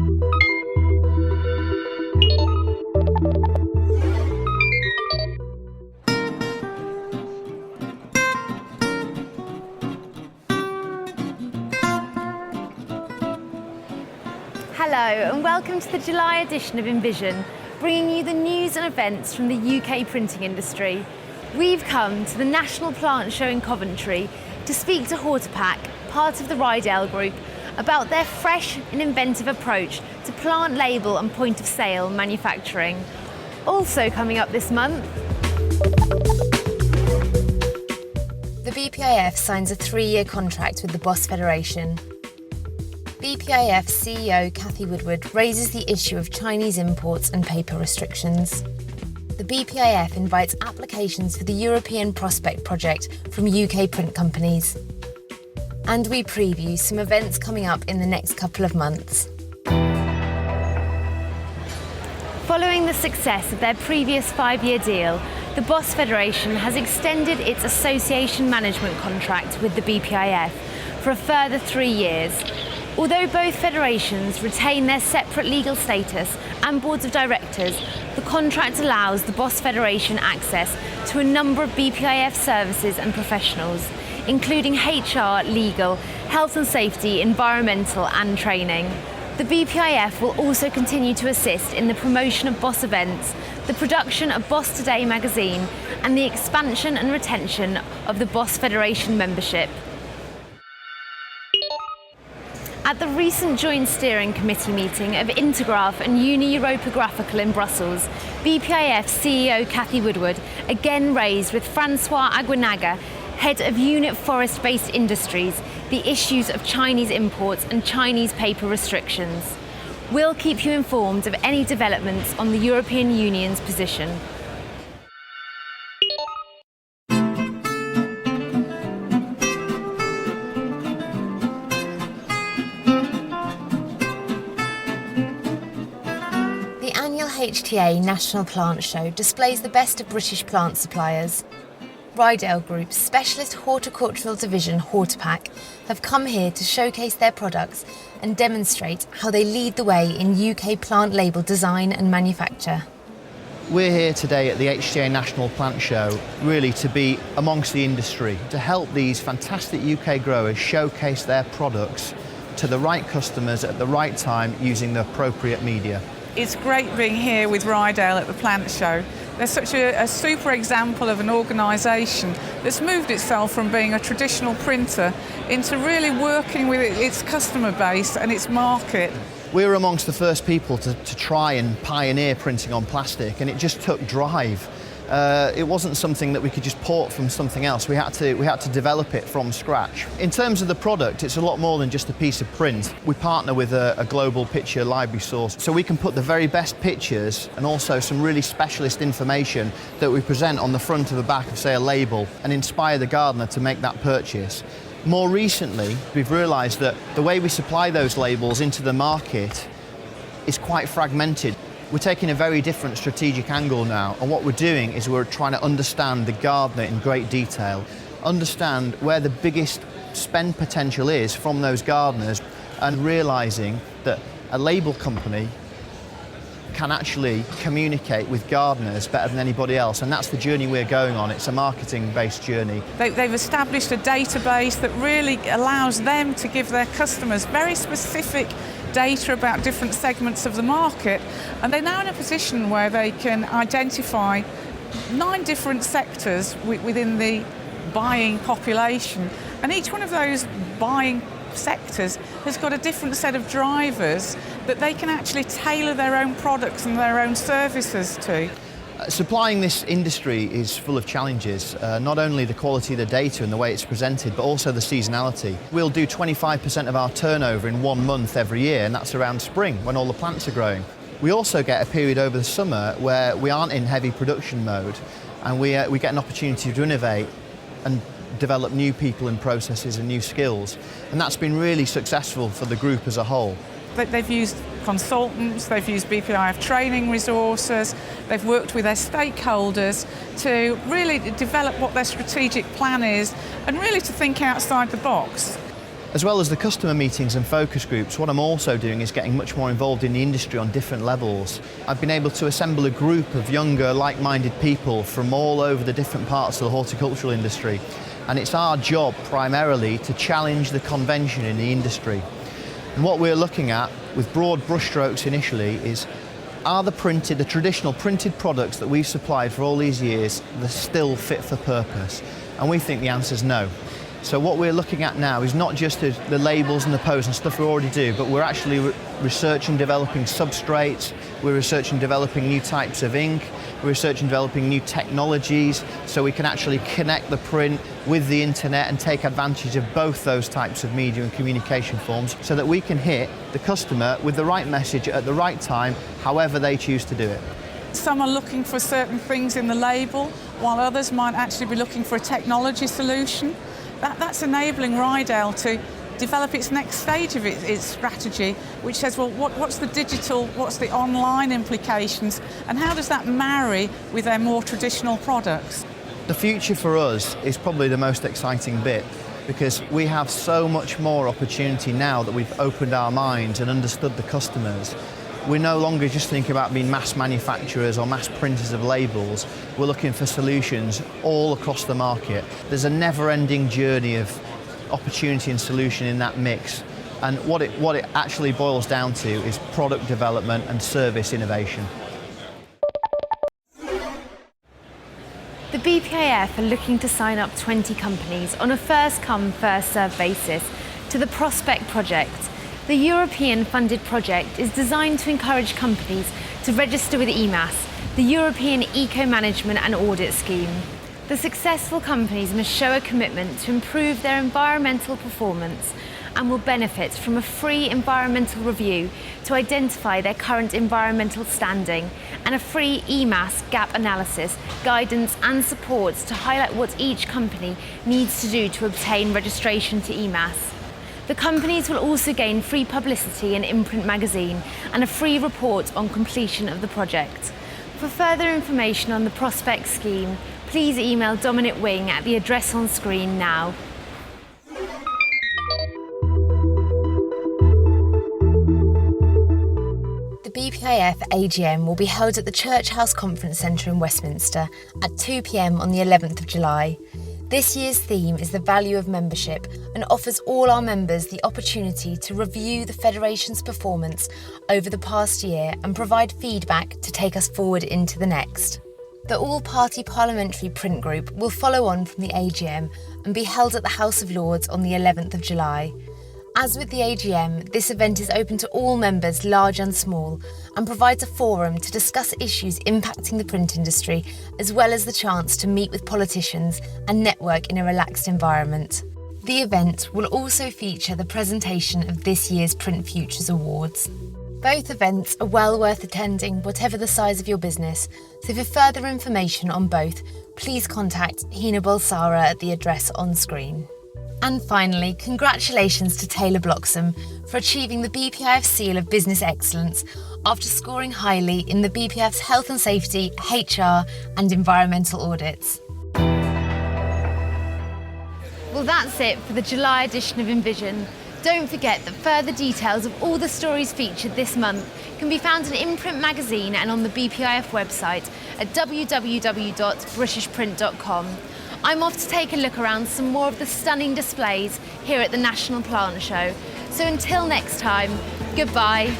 Hello and welcome to the July edition of Invision, bringing you the news and events from the UK printing industry. We've come to the National Plant Show in Coventry to speak to Hortipack, part of the Rydell Group, about their fresh and inventive approach to plant label and point of sale manufacturing. Also coming up this month, the BPIF signs a 3-year contract with the Boss Federation. BPIF CEO Cathy Woodward raises the issue of Chinese imports and paper restrictions. The BPIF invites applications for the European Prospect project from UK print companies. And we preview some events coming up in the next couple of months. Following the success of their previous 5-year deal, the Boss Federation has extended its association management contract with the BPIF for a further 3 years. Although both federations retain their separate legal status and boards of directors, the contract allows the Boss Federation access to a number of BPIF services and professionals, including HR, legal, health and safety, environmental and training. The BPIF will also continue to assist in the promotion of Boss events, the production of Boss Today magazine, and the expansion and retention of the Boss Federation membership. At the recent Joint Steering Committee meeting of Intergraph and Uni Europa Graphical in Brussels, BPIF CEO Cathy Woodward again raised with Francois Aguinaga, head of Unit Forest-Based Industries, the issues of Chinese imports and Chinese paper restrictions. We'll keep you informed of any developments on the European Union's position. HTA National Plant Show displays the best of British plant suppliers. Rydell Group's specialist horticultural division Hortipack have come here to showcase their products and demonstrate how they lead the way in UK plant label design and manufacture. We're here today at the HTA National Plant Show really to be amongst the industry, to help these fantastic UK growers showcase their products to the right customers at the right time using the appropriate media. It's great being here with Rydell at the Plant Show. They're such a super example of an organisation that's moved itself from being a traditional printer into really working with its customer base and its market. We were amongst the first people to try and pioneer printing on plastic, and it just took drive. It wasn't something that we could just port from something else. We had to develop it from scratch. In terms of the product, it's a lot more than just a piece of print. We partner with a global picture library source, so we can put the very best pictures and also some really specialist information that we present on the front or the back of, say, a label, and inspire the gardener to make that purchase. More recently, we've realised that the way we supply those labels into the market is quite fragmented. We're taking a very different strategic angle now, and what we're doing is we're trying to understand the gardener in great detail, understand where the biggest spend potential is from those gardeners, and realising that a label company can actually communicate with gardeners better than anybody else, and that's the journey we're going on. It's a marketing-based journey. They've established a database that really allows them to give their customers very specific data about different segments of the market, and they're now in a position where they can identify 9 different sectors within the buying population, and each one of those buying sectors has got a different set of drivers that they can actually tailor their own products and their own services to. Supplying this industry is full of challenges, not only the quality of the data and the way it's presented, but also the seasonality. We'll do 25% of our turnover in 1 month every year, and that's around spring when all the plants are growing. We also get a period over the summer where we aren't in heavy production mode, and we get an opportunity to innovate and develop new people and processes and new skills, and that's been really successful for the group as a whole. They've used consultants, they've used BPIF training resources, they've worked with their stakeholders to really develop what their strategic plan is and really to think outside the box. As well as the customer meetings and focus groups, what I'm also doing is getting much more involved in the industry on different levels. I've been able to assemble a group of younger, like-minded people from all over the different parts of the horticultural industry. And it's our job primarily to challenge the convention in the industry. And what we're looking at with broad brushstrokes initially is, are the traditional printed products that we've supplied for all these years, they're still fit for purpose? And we think the answer is no. So what we're looking at now is not just the labels and the posts and stuff we already do, but we're actually researching, developing substrates, we're researching, developing new types of ink, we're researching, developing new technologies, so we can actually connect the print with the internet and take advantage of both those types of media and communication forms, so that we can hit the customer with the right message at the right time, however they choose to do it. Some are looking for certain things in the label, while others might actually be looking for a technology solution. That's enabling Rydell to develop its next stage of its strategy, which says, well, what's the digital, what's the online implications, and how does that marry with their more traditional products? The future for us is probably the most exciting bit, because we have so much more opportunity now that we've opened our minds and understood the customers. We're no longer just thinking about being mass manufacturers or mass printers of labels. We're looking for solutions all across the market. There's a never-ending journey of opportunity and solution in that mix. And what it actually boils down to is product development and service innovation. The BPIF are looking to sign up 20 companies on a first-come, first-served basis to the Prospect project. The European-funded project is designed to encourage companies to register with EMAS, the European Eco-Management and Audit Scheme. The successful companies must show a commitment to improve their environmental performance and will benefit from a free environmental review to identify their current environmental standing, and a free EMAS gap analysis, guidance and support to highlight what each company needs to do to obtain registration to EMAS. The companies will also gain free publicity in Imprint magazine and a free report on completion of the project. For further information on the Prospect scheme, please email Dominic Wing at the address on screen now. The BPIF AGM will be held at the Church House Conference Centre in Westminster at 2 p.m. on the 11th of July. This year's theme is the value of membership and offers all our members the opportunity to review the Federation's performance over the past year and provide feedback to take us forward into the next. The all-party parliamentary print group will follow on from the AGM and be held at the House of Lords on the 11th of July. As with the AGM, this event is open to all members, large and small, and provides a forum to discuss issues impacting the print industry, as well as the chance to meet with politicians and network in a relaxed environment. The event will also feature the presentation of this year's Print Futures Awards. Both events are well worth attending, whatever the size of your business, so for further information on both, please contact Hina Bolsara at the address on screen. And finally, congratulations to Taylor Bloxham for achieving the BPIF Seal of Business Excellence after scoring highly in the BPIF's Health and Safety, HR and Environmental Audits. Well, that's it for the July edition of Invision. Don't forget that further details of all the stories featured this month can be found in Imprint magazine and on the BPIF website at www.britishprint.com. I'm off to take a look around some more of the stunning displays here at the National Plant Show. So until next time, goodbye.